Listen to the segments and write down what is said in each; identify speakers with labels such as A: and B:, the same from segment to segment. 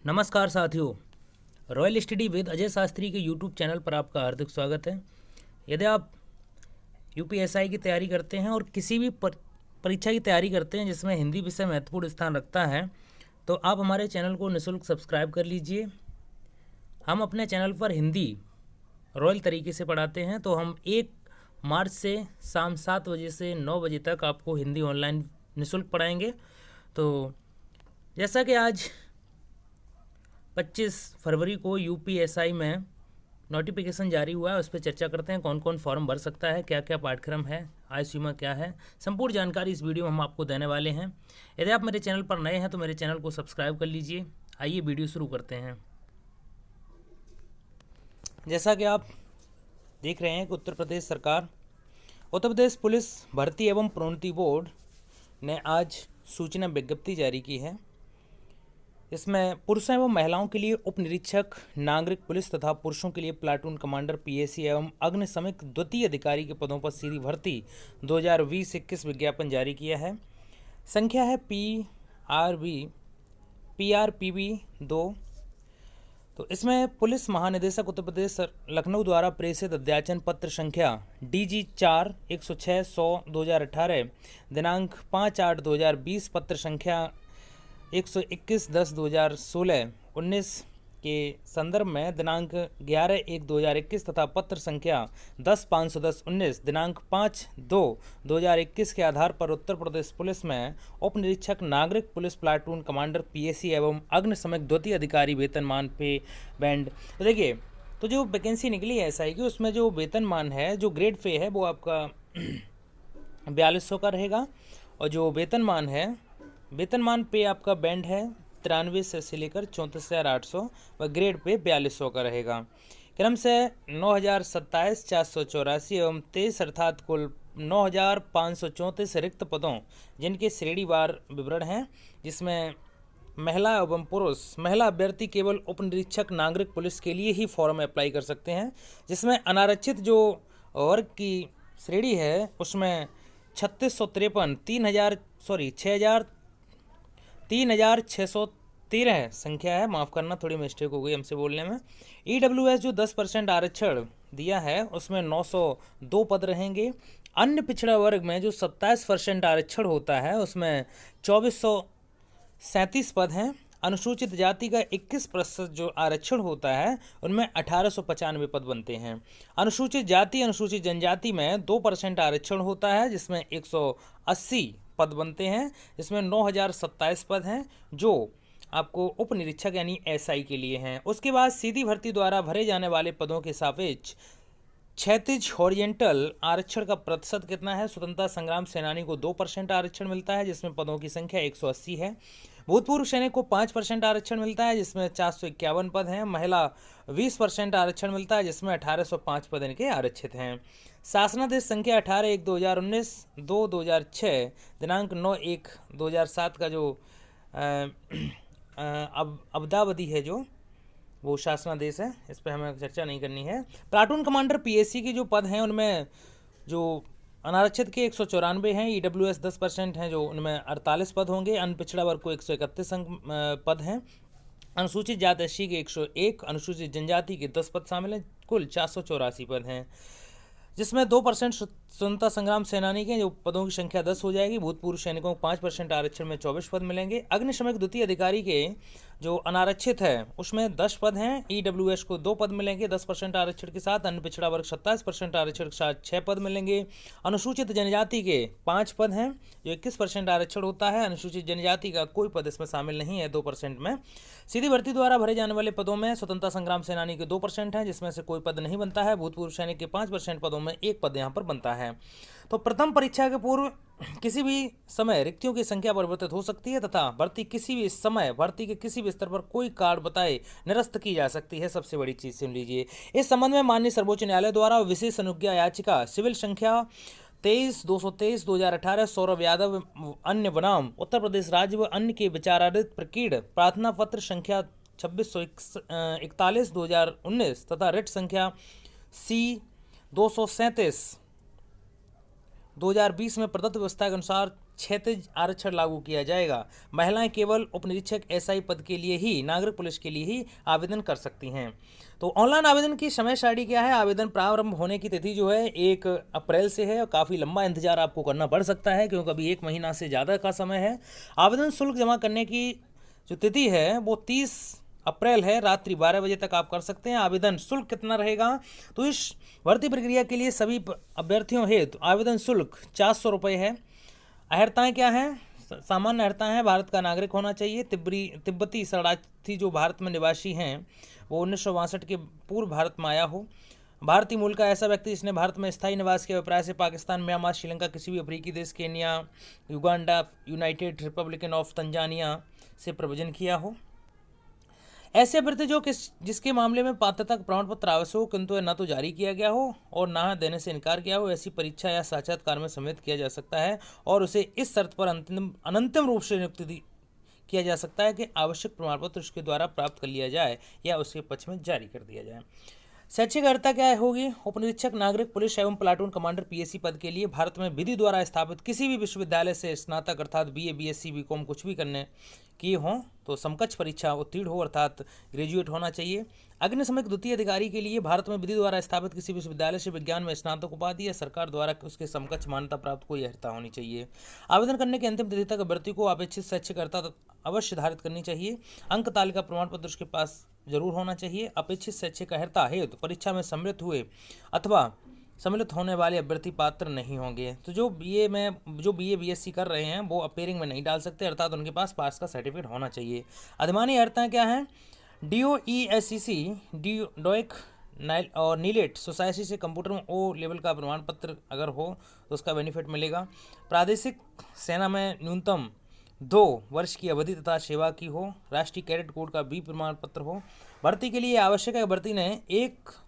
A: नमस्कार साथियों, royal study with Ajay Shastri के यूट्यूब चैनल पर आपका हार्दिक स्वागत है। यदि आप यूपीएसआई की तैयारी करते हैं और किसी भी परीक्षा की तैयारी करते हैं जिसमें हिंदी विषय महत्वपूर्ण स्थान रखता है, तो आप हमारे चैनल को निःशुल्क सब्सक्राइब कर लीजिए। हम अपने चैनल पर हिंदी रॉयल तरीके से पढ़ाते हैं, तो हम 1 मार्च से शाम 7 बजे से 9 बजे तक आपको हिंदी ऑनलाइन निःशुल्क पढ़ाएंगे। तो जैसा कि आज 25 फरवरी को यूपीएसआई में नोटिफिकेशन जारी हुआ है, उस पर चर्चा करते हैं। कौन कौन फॉर्म भर सकता है, क्या क्या पाठ्यक्रम है, आय सीमा क्या है, संपूर्ण जानकारी इस वीडियो में हम आपको देने वाले हैं। यदि आप मेरे चैनल पर नए हैं तो मेरे चैनल को सब्सक्राइब कर लीजिए। आइए वीडियो शुरू करते हैं। जैसा कि आप देख रहे हैं कि उत्तर प्रदेश पुलिस भर्ती एवं प्रोन्नति बोर्ड ने आज सूचना विज्ञप्ति जारी की है। इसमें पुरुषों एवं महिलाओं के लिए उप निरीक्षक नागरिक पुलिस तथा पुरुषों के लिए प्लाटून कमांडर पीएसी एवं अग्निशमक द्वितीय अधिकारी के पदों पर सीधी भर्ती 2020-21 विज्ञापन जारी किया है। संख्या है PRPB 2। तो इसमें पुलिस महानिदेशक उत्तर प्रदेश लखनऊ द्वारा प्रेषित अध्याचन पत्र संख्या DG 4-106-100-2018 दिनांक 5/8/2020, पत्र संख्या 121/10/2016-19 के संदर्भ में दिनांक 11/1/2021 तथा पत्र संख्या 10/510-19 दिनांक 5/2/2021 के आधार पर उत्तर प्रदेश पुलिस में उप निरीक्षक नागरिक पुलिस प्लाटून कमांडर पीएसी एवं अग्निशमक द्वितीय अधिकारी वेतनमान पे बैंड। तो देखिए, तो जो वैकेंसी निकली है ऐसा है कि उसमें जो वेतनमान है, जो ग्रेड पे है, वो आपका 4200 का रहेगा। और जो वेतनमान पे आपका बैंड है 93 से लेकर 34,800 व ग्रेड पे 4200 का रहेगा। क्रम से 9,027,484 एवं 23 अर्थात कुल 9,534 रिक्त पदों जिनके श्रेणीवार विवरण हैं, जिसमें महिला एवं पुरुष। महिला अभ्यर्थी केवल उप निरीक्षक नागरिक पुलिस के लिए ही फॉर्म अप्लाई कर सकते हैं, जिसमें अनारक्षित जो वर्ग की श्रेणी है उसमें 3,613 संख्या है। माफ़ करना, थोड़ी मिस्टेक हो गई हमसे बोलने में। EWS जो 10% आरक्षण दिया है उसमें 902 पद रहेंगे। अन्य पिछड़ा वर्ग में जो 27% आरक्षण होता है उसमें 2437 पद हैं। अनुसूचित जाति का 21% जो आरक्षण होता है उनमें 1895 पद बनते हैं। अनुसूचित जाति अनुसूचित जनजाति में 2% आरक्षण होता है, जिसमें 180 पद बनते हैं, जिसमें 9,027 पद हैं जो आपको उप निरीक्षक यानी SI के लिए हैं। उसके बाद सीधी भर्ती द्वारा भरे जाने वाले पदों के सापेक्ष क्षैतिज हॉरिजेंटल आरक्षण का प्रतिशत कितना है? स्वतंत्रता संग्राम सेनानी को 2% आरक्षण मिलता है, जिसमें पदों की संख्या 180 है। भूतपूर्व सैनिक को 5% आरक्षण मिलता है, जिसमें 451 पद हैं। महिला 20% आरक्षण मिलता है, जिसमें 1805 पद इनके आरक्षित हैं। शासनादेश संख्या 18/1/2019 2/2006 दिनांक 9/1/2007 का जो अब्दावधि है, जो वो शासनादेश है, इस पर हमें चर्चा नहीं करनी है। प्लाटून कमांडर पीएसी के जो पद हैं उनमें जो अनारक्षित के 194 हैं। EWS 10% हैं, जो उनमें 48 पद होंगे। अन्य पिछड़ा वर्ग को 131 पद हैं। अनुसूचित जाति SC के 101, अनुसूचित जनजाति के 10 पद शामिल हैं। कुल 484 पद हैं, जिसमें 2% स्वतंत्रता संग्राम सेनानी के जो पदों की संख्या 10 हो जाएगी। भूतपूर्व सैनिकों को 5% आरक्षण में 24 पद मिलेंगे। अग्निशमक द्वितीय अधिकारी के जो अनारक्षित है उसमें 10 पद हैं। EWS को 2 पद मिलेंगे 10% आरक्षण के साथ। अन्य पिछड़ा वर्ग 27% आरक्षण के साथ 6 पद मिलेंगे। अनुसूचित जनजाति के 5 पद हैं, जो 21% आरक्षण होता है। अनुसूचित जनजाति का कोई पद इसमें शामिल नहीं है 2% में। सीधी भर्ती द्वारा भरे जाने वाले पदों में स्वतंत्रता संग्राम सेनानी के 2% हैं, जिसमें से कोई पद नहीं बनता है। भूतपूर्व सैनिक के 5% पदों में 1 पद यहाँ पर बनता है। तो प्रथम परीक्षा के पूर्व किसी भी समय रिक्तियों की संख्या परिवर्तित हो सकती है तथा भर्ती किसी भी समय भर्ती के किसी भी स्तर पर कोई कारण बताए निरस्त की जा सकती है। सबसे बड़ी चीज सुन लीजिए, इस संबंध में माननीय सर्वोच्च न्यायालय द्वारा विशेष अनुज्ञा याचिका सिविल संख्या 23-223/2018 सौरभ यादव अन्य बनाम उत्तर प्रदेश राज्य व अन्य के विचाराधीन प्रकीर्ण प्रार्थना पत्र संख्या 2641/2019 तथा रिट संख्या C-237/2020 में प्रदत्त व्यवस्था के अनुसार क्षैतिज आरक्षण लागू किया जाएगा। महिलाएं केवल उप निरीक्षक एसआई पद के लिए ही, नागरिक पुलिस के लिए ही आवेदन कर सकती हैं। तो ऑनलाइन आवेदन की समय सारणी क्या है? आवेदन प्रारंभ होने की तिथि जो है 1 अप्रैल से है और काफ़ी लंबा इंतजार आपको करना पड़ सकता है क्योंकि अभी 1 महीना से ज़्यादा का समय है। आवेदन शुल्क जमा करने की जो तिथि है वो 30 अप्रैल है, रात्रि 12 बजे तक आप कर सकते हैं। आवेदन शुल्क कितना रहेगा? तो इस भर्ती प्रक्रिया के लिए सभी अभ्यर्थियों हेतु आवेदन शुल्क 400 रुपये है। अहर्ताएँ क्या हैं? सामान्य अहर्ताएँ हैं, भारत का नागरिक होना चाहिए, तिब्बती शरणार्थी जो भारत में निवासी हैं वो 1962 के पूर्व भारत में आया हो, भारतीय मूल का ऐसा व्यक्ति जिसने भारत में स्थायी निवास के अभिप्राय से पाकिस्तान, म्यांमार, श्रीलंका, किसी भी अफ्रीकी देश, Kenya, Uganda, United Republican of Tanzania से प्रव्रजन किया हो। ऐसे अभ्यर्थी जिसके मामले में पात्रता का प्रमाण पत्र आवश्यक हो किंतु न तो जारी किया गया हो और न देने से इनकार किया हो, ऐसी परीक्षा या साक्षात्कार में सम्मिलित किया जा सकता है और उसे इस शर्त पर अनंतिम रूप से नियुक्त किया जा सकता है कि आवश्यक प्रमाण पत्र उसके द्वारा प्राप्त कर लिया जाए या उसके पक्ष में जारी कर दिया जाए। शैक्षिक अर्हता क्या होगी? उपनिरीक्षक नागरिक पुलिस एवं प्लाटून कमांडर पीएसी पद के लिए भारत में विधि द्वारा स्थापित किसी भी विश्वविद्यालय से स्नातक अर्थात बीए, बीएससी, बीकॉम कुछ भी करने किए हों तो समकक्ष परीक्षा उत्तीर्ण हो अर्थात ग्रेजुएट होना चाहिए। अग्निशमन द्वितीय अधिकारी के लिए भारत में विधि द्वारा स्थापित किसी विश्वविद्यालय से विज्ञान में स्नातक उपाधि या सरकार द्वारा उसके समकक्ष मान्यता प्राप्त कोई अर्हता होनी चाहिए। आवेदन करने की अंतिम तिथि तक अभ्यर्थी को अपेक्षित शैक्षिक अर्हता अवश्य धारित करनी चाहिए। अंक तालिका प्रमाण पत्र उसके पास जरूर होना चाहिए। अपेक्षित शैक्षिक अर्हता हेतु परीक्षा में सम्मिलित हुए अथवा सम्मिलित होने वाले अभ्यर्थी पात्र नहीं होंगे। तो जो बीए बीएससी कर रहे हैं वो अपेयरिंग में नहीं डाल सकते अर्थात उनके पास पास का सर्टिफिकेट होना चाहिए। अधिमानी अर्हताएँ क्या हैं? DOESCC, डोइक और नीलेट सोसाइटी से कंप्यूटर में O लेवल का प्रमाण पत्र अगर हो तो उसका बेनिफिट मिलेगा। प्रादेशिक सेना में न्यूनतम 2 वर्ष की अवधि तथा सेवा की हो। राष्ट्रीय कैडेट कोड का B प्रमाण पत्र हो। भर्ती के लिए आवश्यक है भर्ती ने 1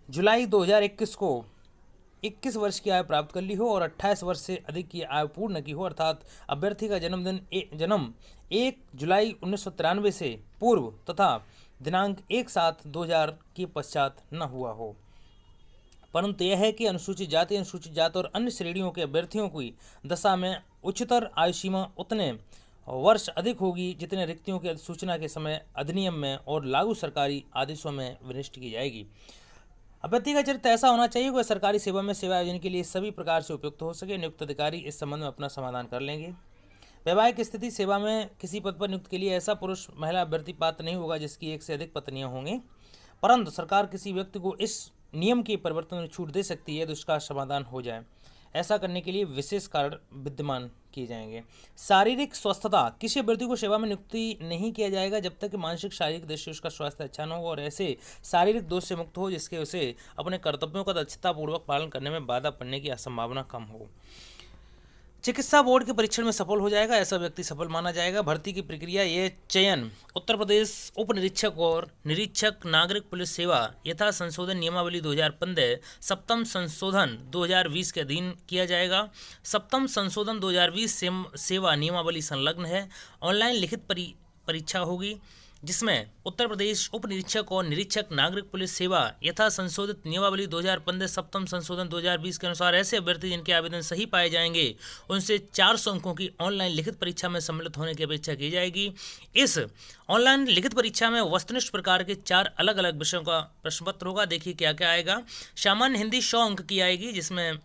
A: जुलाई 2021 को 21 वर्ष की आयु प्राप्त कर ली हो और 28 वर्ष से अधिक की आयु पूर्ण की हो अर्थात अभ्यर्थी का जन्म 1 जुलाई 1993 से पूर्व तथा दिनांक 1/7/2000 के पश्चात न हुआ हो। परंतु यह है कि अनुसूचित जाति, अनुसूचित जाति और अन्य श्रेणियों के अभ्यर्थियों की दशा में उच्चतर आयु सीमा उतने वर्ष अधिक होगी जितने रिक्तियों की अधिसूचना के समय अधिनियम में और लागू सरकारी आदेशों में विनिष्ट की जाएगी। अभ्यर्थी का चरित्र ऐसा होना चाहिए कि वह सरकारी सेवा में सेवा आयोजन के लिए सभी प्रकार से उपयुक्त हो सके। नियुक्त अधिकारी इस संबंध में अपना समाधान कर लेंगे। वैवाहिक स्थिति सेवा में किसी पद पर नियुक्त के लिए ऐसा पुरुष महिला अभ्यर्थी पात्र नहीं होगा जिसकी 1 से अधिक पत्नियां होंगी, परंतु सरकार किसी व्यक्ति को इस नियम के परिवर्तन में छूट दे सकती है तो इसका समाधान हो जाए। ऐसा करने के लिए विशेष कारण विद्यमान किए जाएंगे। शारीरिक स्वस्थता, किसी अभ्यर्थी को सेवा में नियुक्ति नहीं किया जाएगा जब तक कि मानसिक शारीरिक दृष्टि उसका स्वास्थ्य अच्छा न हो और ऐसे शारीरिक दोष से मुक्त हो जिसके उसे अपने कर्तव्यों का दक्षतापूर्वक पालन करने में बाधा पड़ने की संभावना कम हो। चिकित्सा बोर्ड के परीक्षण में सफल हो जाएगा, ऐसा व्यक्ति सफल माना जाएगा। भर्ती की प्रक्रिया ये चयन उत्तर प्रदेश उप निरीक्षक और निरीक्षक नागरिक पुलिस सेवा यथा संशोधन नियमावली 2015 सप्तम संशोधन 2020 के अधीन किया जाएगा। सप्तम संशोधन 2020 सेवा नियमावली संलग्न है। ऑनलाइन लिखित परीक्षा होगी जिसमें उत्तर प्रदेश उप निरीक्षक और निरीक्षक नागरिक पुलिस सेवा यथा संशोधित नियमावली 2015 सप्तम संशोधन 2020 के अनुसार ऐसे अभ्यर्थी जिनके आवेदन सही पाए जाएंगे उनसे 400 अंकों की ऑनलाइन लिखित परीक्षा में सम्मिलित होने की अपेक्षा की जाएगी। इस ऑनलाइन लिखित परीक्षा में वस्तुनिष्ठ प्रकार के 4 अलग अलग विषयों का प्रश्न पत्र होगा। देखिए क्या क्या आएगा। सामान्य हिंदी 100 अंक की आएगी जिसमें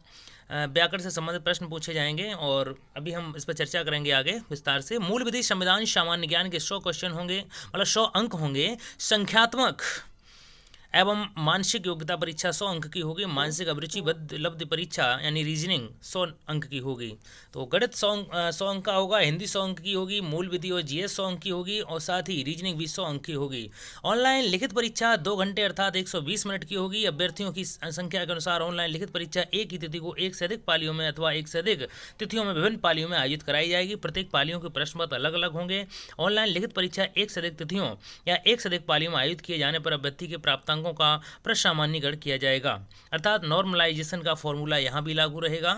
A: व्याकरण से संबंधित प्रश्न पूछे जाएंगे और अभी हम इस पर चर्चा करेंगे आगे विस्तार से। मूल विधि, संविधान, सामान्य ज्ञान के 100 क्वेश्चन होंगे, मतलब 100 अंक होंगे। संख्यात्मक एवं मानसिक योग्यता परीक्षा 100 अंक की होगी। मानसिक अभिरुचि लब्धि परीक्षा यानी रीजनिंग 100 अंक की होगी। तो गणित 100 अंक का होगा, हिंदी 100 अंक की होगी, मूल विधि और जीएस 100 अंक की होगी और साथ ही रीजनिंग भी 100 अंक की होगी। ऑनलाइन लिखित परीक्षा 2 घंटे अर्थात 120 मिनट की होगी। अभ्यर्थियों की संख्या के अनुसार ऑनलाइन लिखित परीक्षा एक ही तिथि को 1 से अधिक पालियों में अथवा 1 से अधिक तिथियों में विभिन्न पालियों में आयोजित कराई जाएगी। प्रत्येक पालियों के प्रश्न पत्र अलग अलग होंगे। ऑनलाइन लिखित परीक्षा 1 से अधिक तिथियों या 1 से अधिक पालियों में आयोजित किए जाने पर अभ्यर्थी के प्राप्तांकों का सामान्यीकरण किया जाएगा अर्थात नॉर्मलाइजेशन का फॉर्मूला यहां भी लागू रहेगा।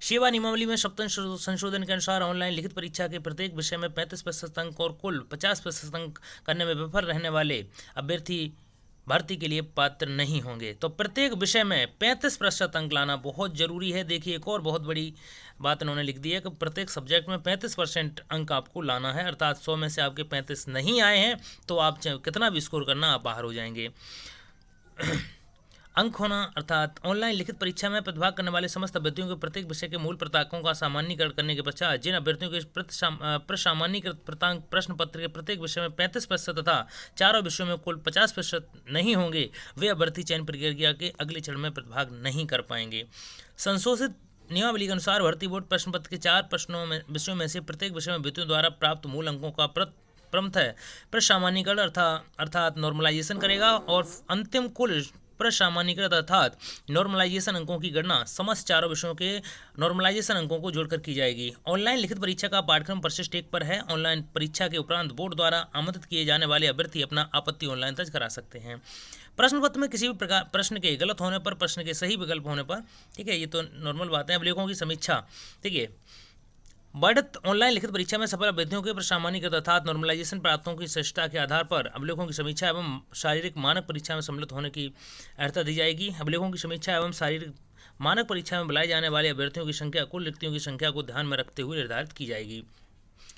A: सेवा नियमावली में सप्तम संशोधन के अनुसार ऑनलाइन लिखित परीक्षा के प्रत्येक विषय में 35% अंक और कुल 50% अंक करने में विफल रहने वाले अभ्यर्थी भर्ती के लिए पात्र नहीं होंगे। तो प्रत्येक विषय में 35% अंक लाना बहुत जरूरी है। देखिए एक और बहुत बड़ी बात इन्होंने लिख दी है कि प्रत्येक सब्जेक्ट में 35% अंक आपको लाना है, अर्थात 100 में से आपके 35 नहीं आए हैं तो आप कितना भी स्कोर करना आप बाहर हो जाएंगे। अंक होना अर्थात ऑनलाइन लिखित परीक्षा में प्रतिभाग करने वाले समस्त अभ्यर्थियों के प्रत्येक विषय के मूल प्रताकों का सामान्यीकरण करने के पश्चात जिन अभ्यर्थियों के प्रसामान्यीकृत प्रश्न पत्र के प्रत्येक विषय में 35% तथा चारों विषयों में कुल 50% नहीं होंगे, वे अभ्यर्थी चयन प्रक्रिया के अगले चरण में प्रतिभाग नहीं कर पाएंगे। संशोधित नियमावली के अनुसार भर्ती बोर्ड प्रश्न पत्र के 4 विषयों में से प्रत्येक विषय में अभ्यर्थियों द्वारा प्राप्त मूल अंकों का क्रमशः प्रसामान्यीकरण अर्थात नॉर्मलाइजेशन करेगा और अंतिम कुल प्रसामान्यीकृत अर्थात नॉर्मलाइजेशन अंकों की गणना समस्त चारों विषयों के नॉर्मलाइजेशन अंकों को जोड़कर की जाएगी। ऑनलाइन लिखित परीक्षा का पाठ्यक्रम परिशिष्ट 1 पर है। ऑनलाइन परीक्षा के उपरांत बोर्ड द्वारा आमंत्रित किए जाने वाले अभ्यर्थी अपना आपत्ति ऑनलाइन दर्ज करा सकते हैं। प्रश्न पत्र में किसी भी प्रकार प्रश्न के गलत होने पर, प्रश्न के सही विकल्प होने पर, ठीक है, ये तो नॉर्मल बात है। अभिलेखों की समीक्षा, ठीक है, बढ़त ऑनलाइन लिखित परीक्षा में सफल अभ्यर्थियों के प्रसामान्यीकृत अर्थात नॉर्मलाइजेशन प्राप्तों की श्रेष्ठता के आधार पर अभिलेखों की समीक्षा एवं शारीरिक मानक परीक्षा में सम्मिलित होने की अर्हता दी जाएगी। अभिलेखों की समीक्षा एवं शारीरिक मानक परीक्षा में बुलाए जाने वाले अभ्यर्थियों की संख्या कुल रिक्तियों की संख्या को ध्यान में रखते हुए निर्धारित की जाएगी।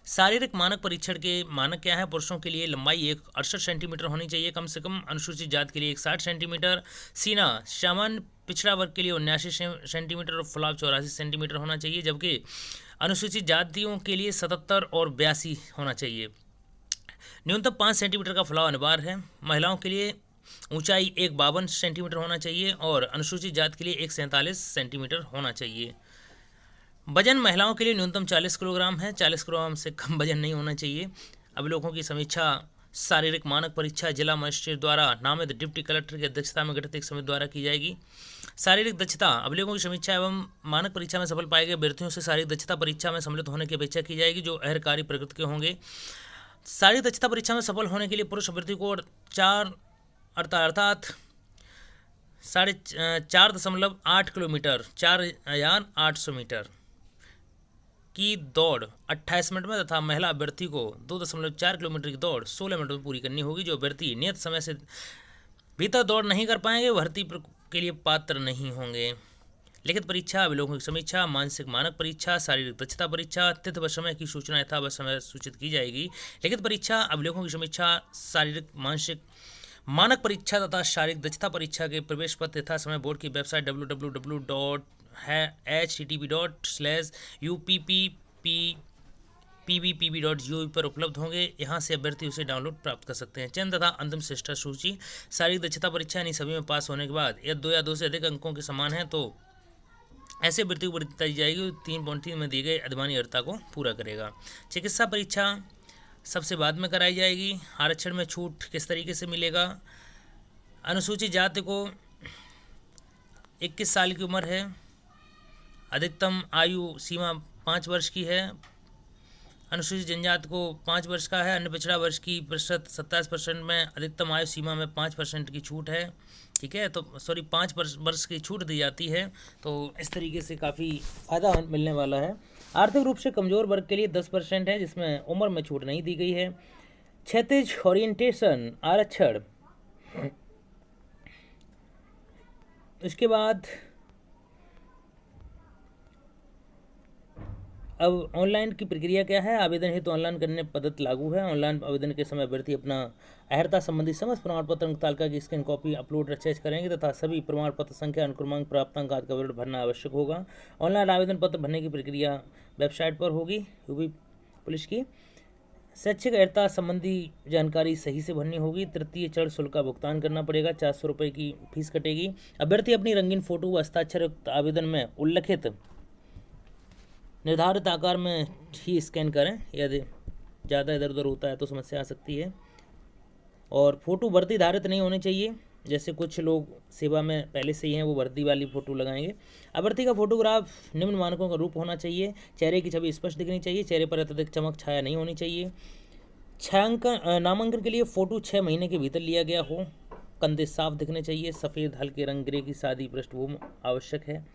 A: शारीरिक मानक परीक्षण के मानक क्या है? पुरुषों के लिए लंबाई 68 सेंटीमीटर होनी चाहिए कम से कम, अनुसूचित जाति के लिए 60 सेंटीमीटर, सीना सामान्य पिछड़ा वर्ग के लिए 79 सेंटीमीटर और फुलाव 84 सेंटीमीटर होना चाहिए, जबकि अनुसूचित जातियों के लिए 77 और 82 होना चाहिए। न्यूनतम 5 सेंटीमीटर का फुलाव अनिवार्य है। महिलाओं के लिए ऊंचाई 152 सेंटीमीटर होना चाहिए और अनुसूचित जाति के लिए 147 सेंटीमीटर होना चाहिए। वजन महिलाओं के लिए न्यूनतम 40 किलोग्राम है, 40 किलोग्राम से कम वजन नहीं होना चाहिए। अभिलेखों की समीक्षा शारीरिक मानक परीक्षा जिला मजिस्ट्रेट द्वारा नामित डिप्टी कलेक्टर की अध्यक्षता में गठित एक समिति द्वारा की जाएगी। शारीरिक दक्षता, अभिलेखों की समीक्षा एवं मानक परीक्षा में सफल पाए गए अभ्यर्थियों से शारीरिक दक्षता परीक्षा में सम्मिलित होने की अपेक्षा की जाएगी जो अहरकारी प्रकृति के होंगे। शारीरिक दक्षता परीक्षा में सफल होने के लिए पुरुष अभ्यर्थी को 4.8 किलोमीटर 4800 मीटर की दौड़ 28 मिनट में तथा महिला अभ्यर्थी को 2.4 किलोमीटर की दौड़ 16 मिनट में पूरी करनी होगी। जो अभ्यर्थी नियत समय से भीतर दौड़ नहीं कर पाएंगे भर्ती के लिए पात्र नहीं होंगे। लिखित परीक्षा, अभिलेखों की समीक्षा, मानसिक मानक परीक्षा, शारीरिक दक्षता परीक्षा, तिथि व समय की सूचना यथा समय सूचित की जाएगी। लिखित परीक्षा, अभिलेखों की समीक्षा, शारीरिक मानसिक मानक परीक्षा तथा शारीरिक दक्षता परीक्षा के प्रवेश पत्र यथा समय बोर्ड की वेबसाइट www.http.upppb.gov पर उपलब्ध होंगे। यहाँ से अभ्यर्थी उसे डाउनलोड प्राप्त कर सकते हैं। चयन तथा अंतिम श्रेष्ठता सूची, शारीरिक दक्षता परीक्षा यानी सभी में पास होने के बाद यह 2 या 2 से अधिक अंकों के समान है तो ऐसे अभ्यर्थी को वरीयता दी जाएगी 3.3 में दिए गए अधिमानी अर्हता को पूरा करेगा। चिकित्सा परीक्षा सबसे बाद में कराई जाएगी। आरक्षण में छूट किस तरीके से मिलेगा? अनुसूचित जाति को 21 साल की उम्र है, अधिकतम आयु सीमा 5 वर्ष की है। अनुसूचित जनजाति को 5 वर्ष का है। अन्य पिछड़ा वर्ष की प्रतिशत 27% में, अधिकतम आयु सीमा में 5% की छूट है, ठीक है, तो 5 वर्ष की छूट दी जाती है। तो इस तरीके से काफ़ी फ़ायदा मिलने वाला है। आर्थिक रूप से कमज़ोर वर्ग के लिए 10% है जिसमें उम्र में छूट नहीं दी गई है। क्षैतिज ओरिएंटेशन आरक्षण, इसके बाद अब ऑनलाइन की प्रक्रिया क्या है? आवेदन हेतु ऑनलाइन करने पद्धति लागू है। ऑनलाइन आवेदन के समय अभ्यर्थी अपना अहर्ता संबंधी समस्त प्रमाण पत्र अंक तालिका की स्कैन कॉपी अपलोड अटैच करेंगे तथा सभी प्रमाण पत्र संख्या, अनुक्रमांक, प्राप्तांक आदि का विवरण भरना आवश्यक होगा। ऑनलाइन आवेदन पत्र भरने की प्रक्रिया वेबसाइट पर होगी यूपी पुलिस की। शैक्षिक अहर्ता संबंधी जानकारी सही से भरनी होगी। तृतीय चरण शुल्क का भुगतान करना पड़ेगा, 400 रुपये की फीस कटेगी। अभ्यर्थी अपनी रंगीन फोटो व हस्ताक्षर युक्त आवेदन में उल्लिखित निर्धारित आकार में ही स्कैन करें। यदि ज़्यादा इधर उधर होता है तो समस्या आ सकती है। और फ़ोटो वर्दी धारित नहीं होनी चाहिए, जैसे कुछ लोग सेवा में पहले से ही हैं वो वर्दी वाली फ़ोटो लगाएंगे। अभ्यर्थी का फोटोग्राफ निम्न मानकों का रूप होना चाहिए। चेहरे की छवि स्पष्ट दिखनी चाहिए, चेहरे पर अत्यधिक चमक छाया नहीं होनी चाहिए। नामांकन के लिए फ़ोटो 6 महीने के भीतर लिया गया हो। कंधे साफ दिखने चाहिए। सफ़ेद हल्के रंग ग्रे की सादी पृष्ठभूमि आवश्यक है।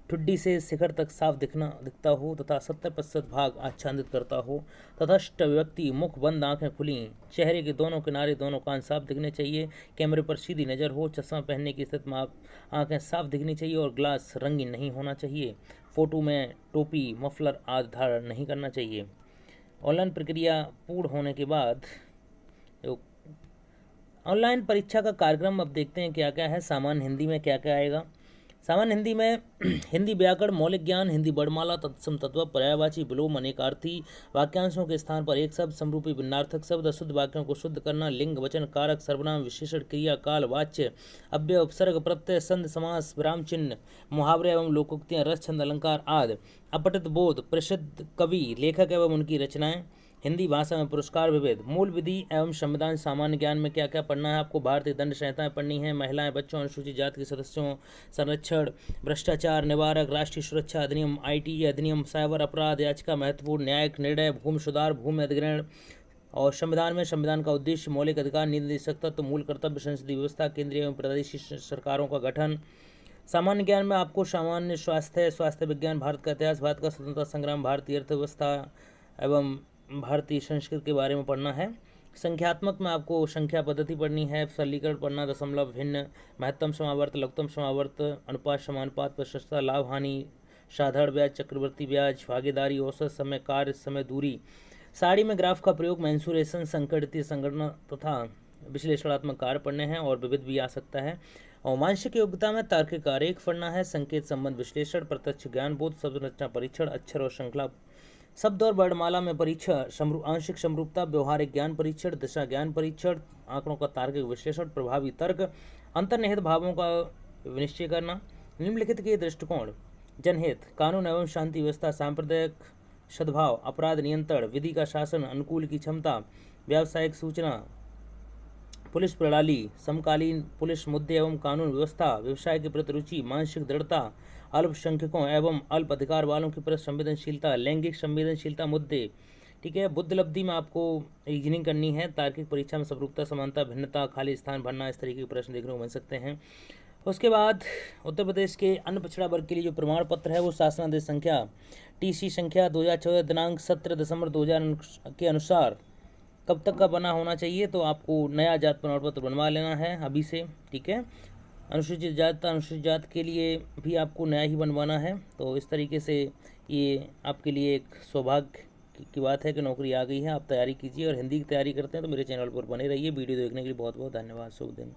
A: ठुड्डी से शिखर तक साफ दिखता हो तथा 70% भाग आच्छादित करता हो, तटस्थ व्यक्ति, मुख बंद, आंखें खुली, चेहरे के दोनों किनारे, दोनों कान साफ दिखने चाहिए, कैमरे पर सीधी नज़र हो, चश्मा पहनने की स्थिति में आंखें साफ दिखनी चाहिए और ग्लास रंगीन नहीं होना चाहिए। फोटो में टोपी, मफलर आदि धारण नहीं करना चाहिए। ऑनलाइन प्रक्रिया पूर्ण होने के बाद ऑनलाइन परीक्षा का कार्यक्रम अब देखते हैं क्या क्या है। सामान्य हिंदी में क्या क्या आएगा। सामान्य हिंदी में हिंदी व्याकरण, मौलिक ज्ञान, हिंदी वर्णमाला, तत्सम तत्व, पर्यायवाची, विलोम, अनेकार्थी, वाक्यांशों के स्थान पर एक शब्द, समरूपी भिन्नार्थक शब्द, अशुद्ध वाक्यों को शुद्ध करना, लिंग, वचन, कारक, सर्वनाम, विशेषण, क्रिया, काल, वाच्य, अव्यय, उपसर्ग, प्रत्यय, संध, समास, विराम चिन्ह, मुहावरे एवं लोकोक्तियां, रस, छंद, अलंकार आदि, अपठित बोध, प्रसिद्ध कवि, लेखक एवं उनकी रचनाएं, हिंदी भाषा में पुरस्कार, विभेद, मूल विधि एवं संविधान। सामान्य ज्ञान में क्या क्या पढ़ना है आपको। भारतीय दंड संहिताएं पढ़नी है, महिलाएं, बच्चों, अनुसूचित जाति के सदस्यों संरक्षण, भ्रष्टाचार निवारक, राष्ट्रीय सुरक्षा अधिनियम, ITE अधिनियम, साइबर अपराध, याचिका, महत्वपूर्ण न्यायिक निर्णय, भूमि सुधार, भूमि अधिग्रहण। और संविधान में संविधान का उद्देश्य, मौलिक अधिकार, नीति निर्देशक तत्व, मूल कर्तव्य, संसदीय व्यवस्था, केंद्रीय एवं प्रादेशिक सरकारों का गठन। सामान्य ज्ञान में आपको सामान्य स्वास्थ्य विज्ञान, भारत का इतिहास, भारत का स्वतंत्रता संग्राम, भारतीय अर्थव्यवस्था एवं भारतीय संस्कृति के बारे में पढ़ना है। संख्यात्मक में आपको संख्या पद्धति पढ़नी है, सरलीकरण पढ़ना, दशमलव, भिन्न, महत्तम समावर्त, लघुत्तम समावर्त, अनुपात, समानुपात, प्रशस्तता, लाभ हानि, साधारण ब्याज, चक्रवर्ती ब्याज, भागीदारी, औसत समय, कार्य समय, दूरी। साड़ी में ग्राफ का प्रयोग, मेंसुरेशन, संगणितीय संगणना तथा विश्लेषणात्मक कार्य पढ़ने हैं और विविध भी आ सकता है। और मानसिक योग्यता में तार्किक आरेख पढ़ना है, संकेत संबंध विश्लेषण, प्रत्यक्ष ज्ञान बोध, शब्द रचना परीक्षण, अक्षर और श्रृंखला, शब्द और वर्णमाला में परीक्षण, आंशिक समरूपता, व्यवहारिक ज्ञान परीक्षण, दिशा ज्ञान परीक्षण, आंकड़ों का तार्किक विश्लेषण, प्रभावी तर्क, अंतर्निहित भावों का निश्चय करना, निम्नलिखित के दृष्टिकोण, जनहित, कानून एवं शांति व्यवस्था, सांप्रदायिक सद्भाव, अपराध नियंत्रण, विधि का शासन, अनुकूल की क्षमता, व्यावसायिक सूचना, पुलिस प्रणाली, समकालीन पुलिस मुद्दे एवं कानून व्यवस्था, व्यवसाय की प्रति रुचि, मानसिक दृढ़ता, अल्पसंख्यकों एवं अल्प अधिकार वालों की प्रति संवेदनशीलता, लैंगिक संवेदनशीलता मुद्दे। ठीक है। बुद्धिलब्धि में आपको रीजनिंग करनी है। तार्किक परीक्षा में समरूपता, समानता, भिन्नता, खाली स्थान भरना, इस तरीके के प्रश्न देखने को मिल सकते हैं। उसके बाद उत्तर प्रदेश के अन्य पिछड़ा वर्ग के लिए जो प्रमाण पत्र है वो शासनादेश संख्या TC संख्या 2014 दिनांक 17 दिसंबर 2000 के अनुसार कब तक का बना होना चाहिए। तो आपको नया जात प्रमाण पत्र बनवा लेना है अभी से। ठीक है। अनुसूचित जात के लिए भी आपको नया ही बनवाना है। तो इस तरीके से ये आपके लिए एक सौभाग्य की बात है कि नौकरी आ गई है। आप तैयारी कीजिए और हिंदी की तैयारी करते हैं तो मेरे चैनल पर बने रहिए। वीडियो देखने के लिए बहुत बहुत धन्यवाद। शुभ दिन।